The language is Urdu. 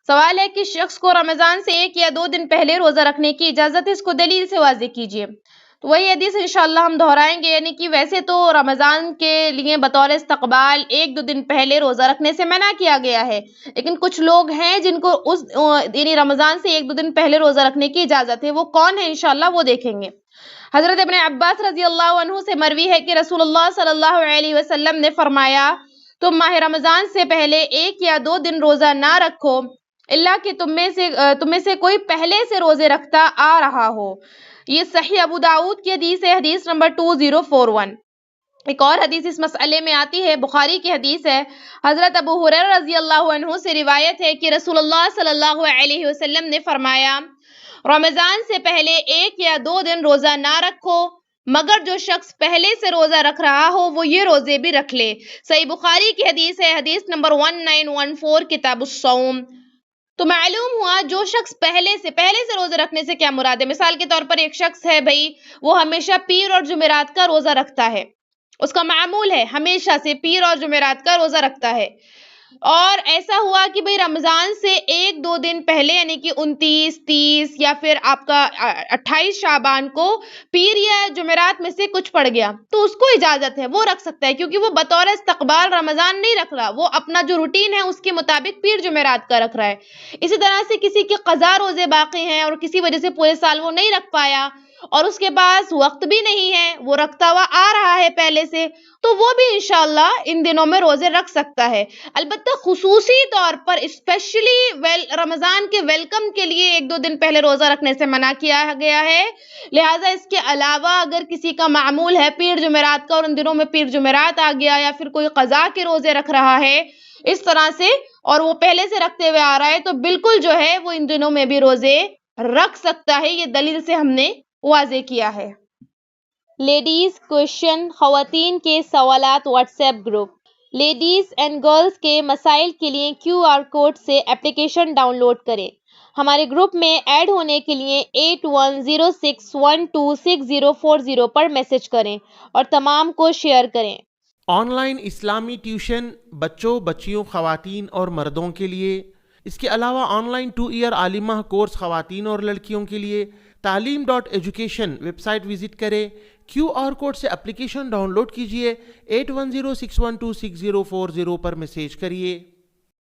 سوال ہے کہ شخص کو رمضان سے 1 یا 2 دن پہلے روزہ رکھنے کی اجازت ہے، اس کو دلیل سے واضح کیجیے۔ تو وہی حدیث انشاءاللہ ہم دہرائیں گے، یعنی کہ ویسے تو رمضان کے لیے بطور استقبال 1-2 دن پہلے روزہ رکھنے سے منع کیا گیا ہے، لیکن کچھ لوگ ہیں جن کو یعنی رمضان سے 1-2 دن پہلے روزہ رکھنے کی اجازت ہے، وہ کون ہے انشاءاللہ وہ دیکھیں گے۔ حضرت ابن عباس رضی اللہ عنہ سے مروی ہے کہ رسول اللہ صلی اللہ علیہ وسلم نے فرمایا، تم ماہ رمضان سے پہلے 1 یا 2 دن روزہ نہ رکھو، اللہ کہ تم میں سے کوئی پہلے سے روزے رکھتا آ رہا ہو۔ یہ صحیح ابو داؤد کی حدیث ہے، حدیث نمبر 2041۔ ایک اور حدیث اس مسئلے میں آتی ہے، بخاری کی حدیث ہے، حضرت ابو ہریرہ رضی اللہ عنہ سے روایت ہے کہ رسول اللہ صلی اللہ علیہ وسلم نے فرمایا، رمضان سے پہلے 1 یا 2 دن روزہ نہ رکھو، مگر جو شخص پہلے سے روزہ رکھ رہا ہو وہ یہ روزے بھی رکھ لے۔ صحیح بخاری کی حدیث ہے، حدیث نمبر 1914، کتاب الصوم۔ تو معلوم ہوا جو شخص پہلے سے روزہ رکھنے سے کیا مراد ہے۔ مثال کے طور پر ایک شخص ہے بھائی، وہ ہمیشہ پیر اور جمعرات کا روزہ رکھتا ہے، اس کا معمول ہے ہمیشہ سے پیر اور جمعرات کا روزہ رکھتا ہے، اور ایسا ہوا کہ بھائی رمضان سے 1-2 دن پہلے یعنی کہ 29، 30 یا پھر آپ کا 28 شعبان کو پیر یا جمعرات میں سے کچھ پڑ گیا، تو اس کو اجازت ہے، وہ رکھ سکتا ہے، کیونکہ وہ بطور استقبال رمضان نہیں رکھ رہا، وہ اپنا جو روٹین ہے اس کے مطابق پیر جمعرات کا رکھ رہا ہے۔ اسی طرح سے کسی کے قضا روزے باقی ہیں اور کسی وجہ سے پورے سال وہ نہیں رکھ پایا اور اس کے پاس وقت بھی نہیں ہے، وہ رکھتا ہوا آ رہا ہے پہلے سے، تو وہ بھی انشاءاللہ ان دنوں میں روزے رکھ سکتا ہے۔ البتہ خصوصی طور پر اسپیشلی رمضان کے ویلکم کے لیے 1-2 دن پہلے روزہ رکھنے سے منع کیا گیا ہے، لہٰذا اس کے علاوہ اگر کسی کا معمول ہے پیر جمعرات کا اور ان دنوں میں پیر جمعرات آ گیا یا پھر کوئی قضا کے روزے رکھ رہا ہے اس طرح سے اور وہ پہلے سے رکھتے ہوئے آ رہا ہے، تو بالکل جو ہے وہ ان دنوں میں بھی روزے رکھ سکتا ہے، یہ دلیل سے ہم نے واضح کیا ہے۔ لیڈیز کویشچن، خواتین کے سوالات what's app group. Ladies and girls کے مسائل کے لیے QR کوڈ سے اپلیکیشن ڈاؤن لوڈ کریں۔ ہمارے گروپ میں ایڈ ہونے کے لیے 8106126040 پر میسج کریں اور تمام کو شیئر کریں۔ آن لائن اسلامی ٹیوشن بچوں، بچیوں، خواتین اور مردوں کے لیے، اس کے علاوہ آن لائن 2 ایئر عالمہ کورس خواتین اور لڑکیوں کے لیے تعلیم.education ویب سائٹ وزٹ کریں، QR کوڈ سے اپلیکیشن ڈاؤن لوڈ کیجئے، 8106126040 پر میسیج کریے۔